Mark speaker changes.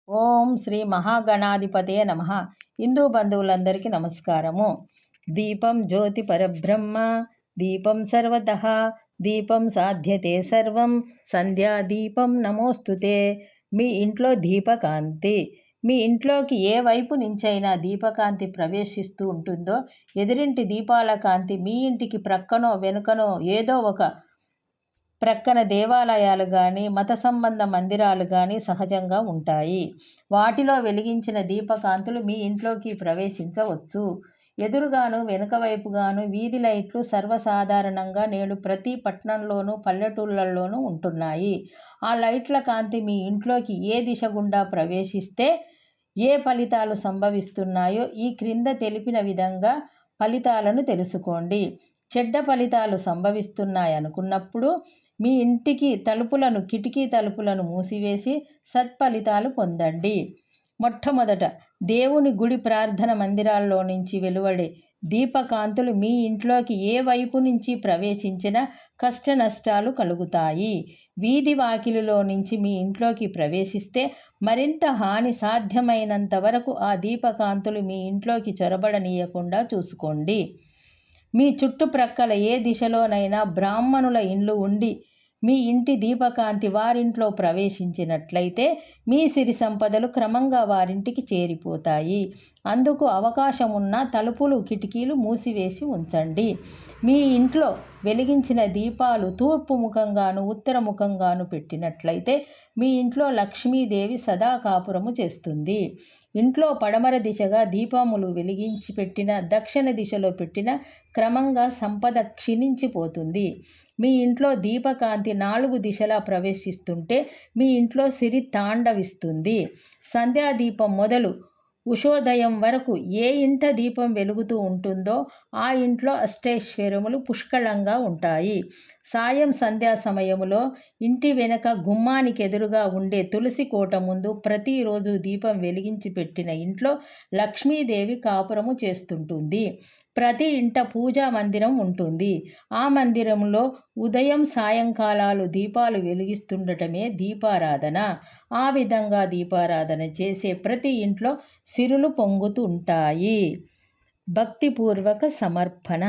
Speaker 1: ఓం శ్రీ మహాగణాధిపతే నమ. హిందూ బంధువులందరికీ నమస్కారము. దీపం జ్యోతి పరబ్రహ్మ, దీపం సర్వతః, దీపం సాధ్యతే సర్వం, సంధ్యా దీపం నమోస్తుతే. మీ ఇంట్లో దీపకాంతి. మీ ఇంట్లోకి ఏ వైపు నుంచైనా దీపకాంతి ప్రవేశిస్తూ ఉంటుందో, ఎదురింటి దీపాల కాంతి మీ ఇంటికి ప్రక్కనో వెనుకనో ఏదో ఒక ప్రక్కన దేవాలయాలు కానీ మత సంబంధ మందిరాలు కానీ సహజంగా ఉంటాయి. వాటిలో వెలిగించిన దీపకాంతులు మీ ఇంట్లోకి ప్రవేశించవచ్చు. ఎదురుగాను వెనుక వైపుగాను వీధి లైట్లు సర్వసాధారణంగా నేడు ప్రతి పట్టణంలోనూ పల్లెటూళ్ళల్లోనూ ఉంటున్నాయి. ఆ లైట్ల కాంతి మీ ఇంట్లోకి ఏ దిశ గుండా ప్రవేశిస్తే ఏ ఫలితాలు సంభవిస్తున్నాయో ఈ క్రింద తెలిపిన విధంగా ఫలితాలను తెలుసుకోండి. చెడ్డ ఫలితాలు సంభవిస్తున్నాయనుకున్నప్పుడు మీ ఇంటికి తలుపులను, కిటికీ తలుపులను మూసివేసి సత్ఫలితాలు పొందండి. మొట్టమొదట దేవుని గుడి ప్రార్థన మందిరాల్లో నుంచి వెలువడే దీపకాంతులు మీ ఇంట్లోకి ఏ వైపు నుంచి ప్రవేశించినా కష్ట నష్టాలు కలుగుతాయి. వీధి వాకిలిలో నుంచి మీ ఇంట్లోకి ప్రవేశిస్తే మరింత హాని. సాధ్యమైనంత వరకు ఆ దీపకాంతులు మీ ఇంట్లోకి చొరబడనీయకుండా చూసుకోండి. మీ చుట్టుప్రక్కల ఏ దిశలోనైనా బ్రాహ్మణుల ఇండ్లు ఉండి మీ ఇంటి దీపకాంతి వారింట్లో ప్రవేశించినట్లయితే మీ సిరి సంపదలు క్రమంగా వారింటికి చేరిపోతాయి. అందుకు అవకాశం ఉన్న తలుపులు, కిటికీలు మూసివేసి ఉంచండి. మీ ఇంట్లో వెలిగించిన దీపాలు తూర్పు ముఖంగాను ఉత్తర ముఖంగాను పెట్టినట్లయితే మీ ఇంట్లో లక్ష్మీదేవి సదా కాపురము చేస్తుంది. ఇంట్లో పడమర దిశగా దీపములు వెలిగించి పెట్టిన, దక్షిణ దిశలో పెట్టిన క్రమంగా సంపద క్షీణించిపోతుంది. మీ ఇంట్లో దీపకాంతి 4 దిశలా ప్రవేశిస్తుంటే మీ ఇంట్లో సిరి తాండవిస్తుంది. సంధ్యాదీపం మొదలు ఉషోదయం వరకు ఏ ఇంట దీపం వెలుగుతూ ఉంటుందో ఆ ఇంట్లో అష్టైశ్వర్యములు పుష్కలంగా ఉంటాయి. సాయం సంధ్యా సమయములో ఇంటి వెనక గుమ్మానికి ఎదురుగా ఉండే తులసి కోట ముందు ప్రతిరోజు దీపం వెలిగించి పెట్టిన ఇంట్లో లక్ష్మీదేవి కాపురము చేస్తుంటుంది. ప్రతి ఇంట పూజా మందిరం ఉంటుంది. ఆ మందిరంలో ఉదయం సాయంకాలాలు దీపాలు వెలిగిస్తుండటమే దీపారాధన. ఆ విధంగా దీపారాధన చేసే ప్రతి ఇంట్లో సిరులు పొంగుతుంటాయి. భక్తిపూర్వక సమర్పణ.